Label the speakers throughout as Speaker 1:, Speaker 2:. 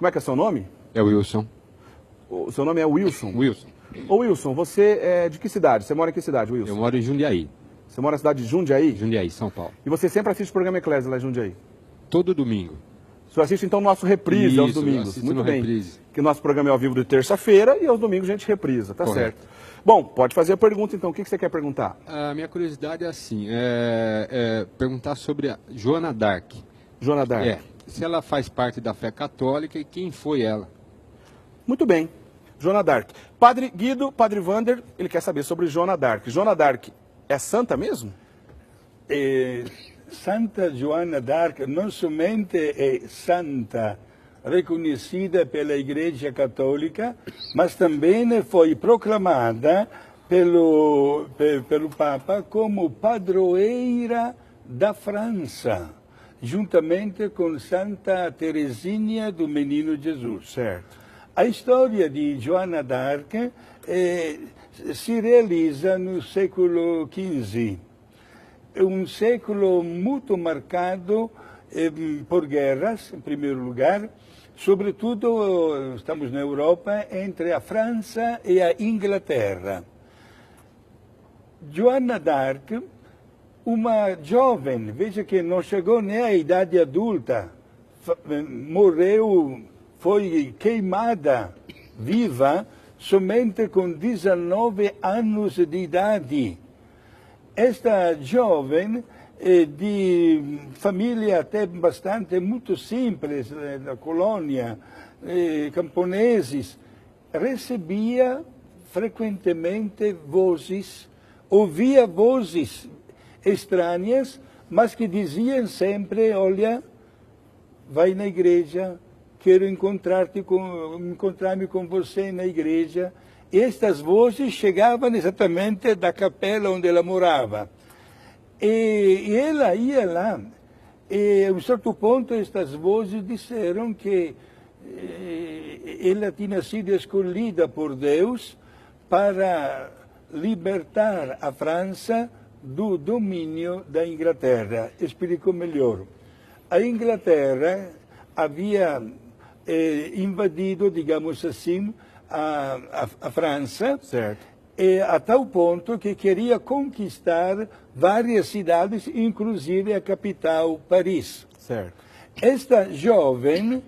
Speaker 1: Como é que é seu nome?
Speaker 2: É o Wilson.
Speaker 1: O seu nome é Wilson?
Speaker 2: Wilson.
Speaker 1: Ô Wilson, você é de que cidade? Você mora em que cidade, Wilson?
Speaker 2: Eu moro em Jundiaí.
Speaker 1: Você mora na cidade de Jundiaí?
Speaker 2: Jundiaí, São Paulo.
Speaker 1: E você sempre assiste o programa Eclésia lá em Jundiaí?
Speaker 2: Todo domingo.
Speaker 1: O senhor assiste então o nosso reprise aos
Speaker 2: Isso,
Speaker 1: domingos?
Speaker 2: Muito bem. Reprise.
Speaker 1: Que o nosso programa é ao vivo de terça-feira e aos domingos a gente reprisa, tá
Speaker 2: Correto.
Speaker 1: certo. Bom, pode fazer a pergunta então. O que você quer perguntar?
Speaker 2: A minha curiosidade é assim, perguntar sobre a Joana d'Arc.
Speaker 1: Joana d'Arc.
Speaker 2: Se ela faz parte da fé católica e quem foi ela?
Speaker 1: Muito bem. Joana d'Arc. Padre Guido, Padre Wander, ele quer saber sobre Joana d'Arc. Joana d'Arc é santa mesmo?
Speaker 3: Santa Joana d'Arc não somente é santa, reconhecida pela Igreja Católica, mas também foi proclamada pelo Papa como padroeira da França, juntamente com Santa Teresinha do Menino Jesus.
Speaker 1: Certo.
Speaker 3: A história de Joana d'Arc se realiza no século XV. É um século muito marcado por guerras, em primeiro lugar, sobretudo, estamos na Europa, entre a França e a Inglaterra. Joana d'Arc, uma jovem, veja que não chegou nem à idade adulta, morreu, foi queimada viva somente com 19 anos de idade. Esta jovem, de família até bastante muito simples, da colônia, camponeses, recebia frequentemente vozes, ouvia vozes estranhas, mas que diziam sempre, olha, vai na igreja, quero encontrar-me com você na igreja. E estas vozes chegavam exatamente da capela onde ela morava. E ela ia lá, e a um certo ponto estas vozes disseram que ela tinha sido escolhida por Deus para libertar a França do domínio da Inglaterra. Explico melhor. A Inglaterra havia invadido, digamos assim, a França,
Speaker 1: certo,
Speaker 3: a tal ponto que queria conquistar várias cidades, inclusive a capital, Paris.
Speaker 1: certo.
Speaker 3: Esta jovem,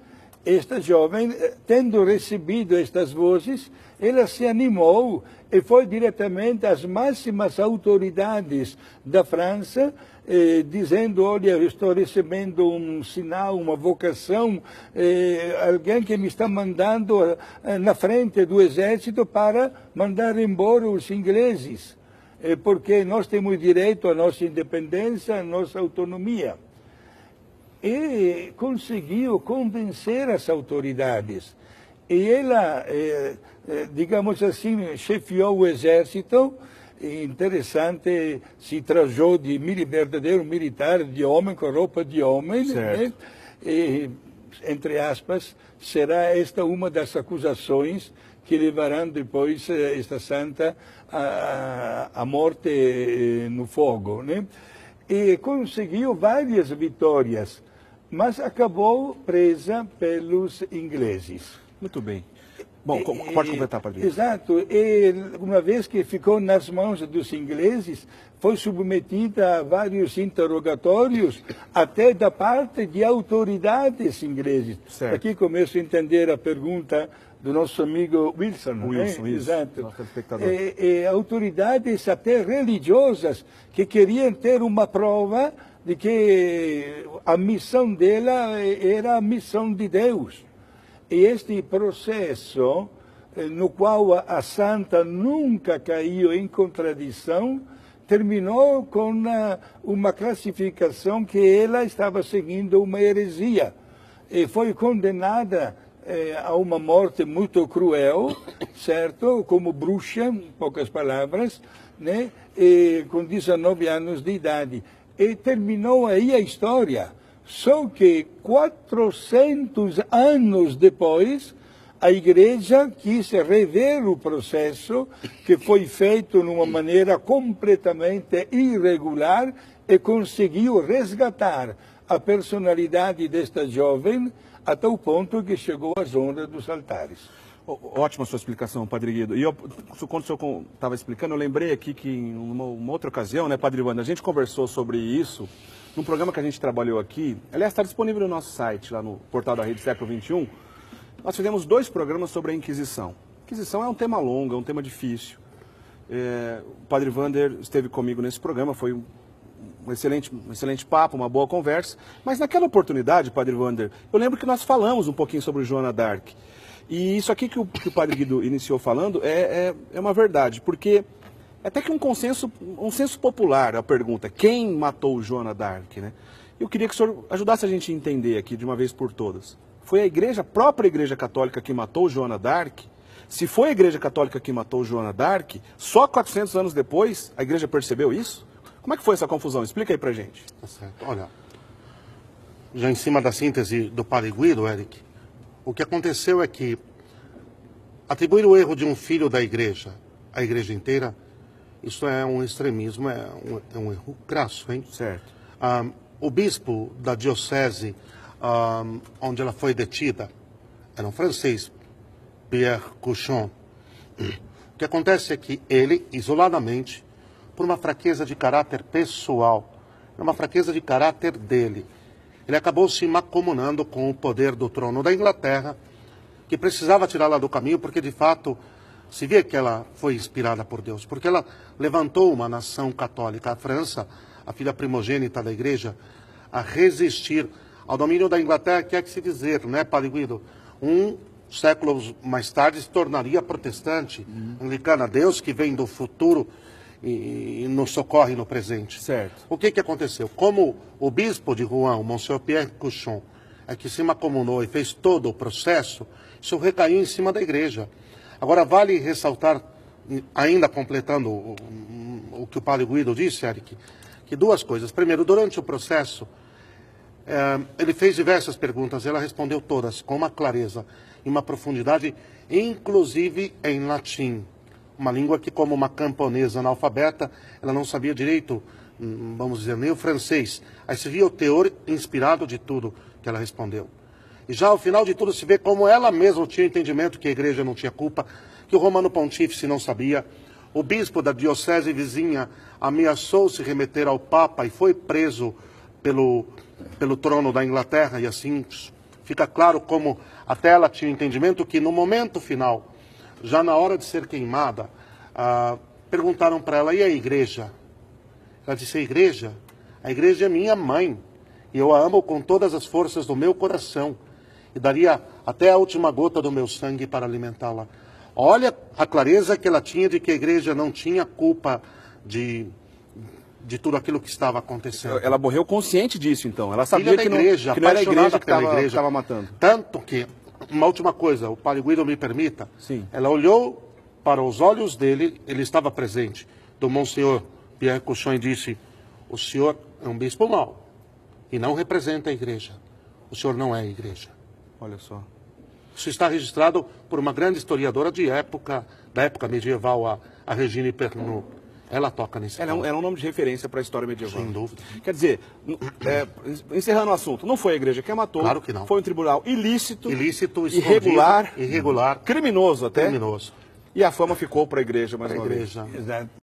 Speaker 3: tendo recebido estas vozes, ela se animou e foi diretamente às máximas autoridades da França, dizendo, olha, eu estou recebendo um sinal, uma vocação, alguém que me está mandando na frente do exército para mandar embora os ingleses, porque nós temos direito à nossa independência, à nossa autonomia. E conseguiu convencer as autoridades. E ela, digamos assim, chefiou o exército. Interessante, se trajou de verdadeiro militar, de homem com roupa de homem, né? E, entre aspas, será esta uma das acusações que levarão depois esta santa à morte no fogo, né? E conseguiu várias vitórias, mas acabou presa pelos ingleses.
Speaker 1: Muito bem. Bom, pode completar, Padre.
Speaker 3: Exato. E uma vez que ficou nas mãos dos ingleses, foi submetida a vários interrogatórios, até da parte de autoridades ingleses.
Speaker 1: Certo.
Speaker 3: Aqui começo a entender a pergunta do nosso amigo Wilson.
Speaker 1: Wilson, isso.
Speaker 3: Exato.
Speaker 1: Nosso telespectador.
Speaker 3: Autoridades até religiosas que queriam ter uma prova de que a missão dela era a missão de Deus. E este processo, no qual a santa nunca caiu em contradição, terminou com uma classificação que ela estava seguindo uma heresia. E foi condenada a uma morte muito cruel, certo? Como bruxa, em poucas palavras, né? E com 19 anos de idade. E terminou aí a história. Só que 400 anos depois, a Igreja quis rever o processo, que foi feito de uma maneira completamente irregular, e conseguiu resgatar a personalidade desta jovem, até o ponto que chegou às honras dos altares.
Speaker 1: Ótima sua explicação, Padre Guido. E quando o senhor estava explicando, eu lembrei aqui que em uma outra ocasião, né, Padre Wander, a gente conversou sobre isso num programa que a gente trabalhou aqui. Aliás, está disponível no nosso site, lá no portal da Rede Século XXI. Nós fizemos 2 programas sobre a Inquisição. A Inquisição é um tema longo, é um tema difícil. O Padre Wander esteve comigo nesse programa, foi um excelente papo, uma boa conversa. Mas naquela oportunidade, Padre Wander, eu lembro que nós falamos um pouquinho sobre Joana d'Arc. E isso aqui que o Padre Guido iniciou falando é uma verdade, porque é até que um senso popular a pergunta, quem matou Joana d'Arc, né? Eu queria que o senhor ajudasse a gente a entender aqui de uma vez por todas. Foi a própria Igreja Católica que matou Joana d'Arc? Se foi a Igreja Católica que matou Joana d'Arc, só 400 anos depois a Igreja percebeu isso? Como é que foi essa confusão? Explica aí pra gente.
Speaker 4: Tá certo. Olha, já em cima da síntese do Padre Guido, Eric, o que aconteceu é que atribuir o erro de um filho da Igreja à Igreja inteira, isso é um extremismo, é um erro crasso, hein?
Speaker 1: Certo.
Speaker 4: O bispo da diocese onde ela foi detida era um francês, Pierre Couchon. O que acontece é que ele, isoladamente, por uma fraqueza de caráter pessoal, uma fraqueza de caráter dele, ele acabou se macomunando com o poder do trono da Inglaterra, que precisava tirá-la do caminho, porque de fato se vê que ela foi inspirada por Deus, porque ela levantou uma nação católica, a França, a filha primogênita da Igreja, a resistir ao domínio da Inglaterra, que é que se dizer, né, Padre Guido? Séculos mais tarde se tornaria protestante, anglicana, Deus que vem do futuro e nos socorre no presente.
Speaker 1: Certo.
Speaker 4: O que aconteceu? Como o bispo de Rouen, o Monsieur Pierre Couchon, é que se macomunou e fez todo o processo, isso recaiu em cima da Igreja. Agora, vale ressaltar, ainda completando o que o Padre Guido disse, Eric, que 2 coisas. Primeiro, durante o processo, ele fez diversas perguntas, ela respondeu todas com uma clareza e uma profundidade, inclusive em latim. Uma língua que, como uma camponesa analfabeta, ela não sabia direito, vamos dizer, nem o francês. Aí se via o teor inspirado de tudo que ela respondeu. E já ao final de tudo se vê como ela mesma tinha entendimento que a Igreja não tinha culpa, que o Romano Pontífice não sabia. O bispo da diocese vizinha ameaçou se remeter ao Papa e foi preso pelo trono da Inglaterra, e assim fica claro como até ela tinha entendimento que no momento final, já na hora de ser queimada, perguntaram para ela, e a Igreja? Ela disse, a Igreja é minha mãe, e eu a amo com todas as forças do meu coração, e daria até a última gota do meu sangue para alimentá-la. Olha a clareza que ela tinha de que a Igreja não tinha culpa de tudo aquilo que estava acontecendo.
Speaker 1: Ela morreu consciente disso, então. Ela sabia que não era a Igreja que estava matando.
Speaker 4: Tanto que, uma última coisa, o Padre Guido me permita,
Speaker 1: Sim.
Speaker 4: Ela olhou para os olhos dele, ele estava presente, do Monsenhor Pierre Couchon, e disse, o senhor é um bispo mau e não representa a Igreja. O senhor não é a Igreja.
Speaker 1: Olha só.
Speaker 4: Isso está registrado por uma grande historiadora da época medieval, a Regine Pernod. Ela toca nesse ponto.
Speaker 1: Ela é um nome de referência para a história medieval.
Speaker 4: Sem dúvida.
Speaker 1: Quer dizer, encerrando o assunto, não foi a Igreja que a matou.
Speaker 4: Claro que não.
Speaker 1: Foi um tribunal ilícito,
Speaker 4: irregular,
Speaker 1: criminoso até.
Speaker 4: Criminoso.
Speaker 1: E a fama ficou para a Igreja mais uma vez.
Speaker 3: Exato.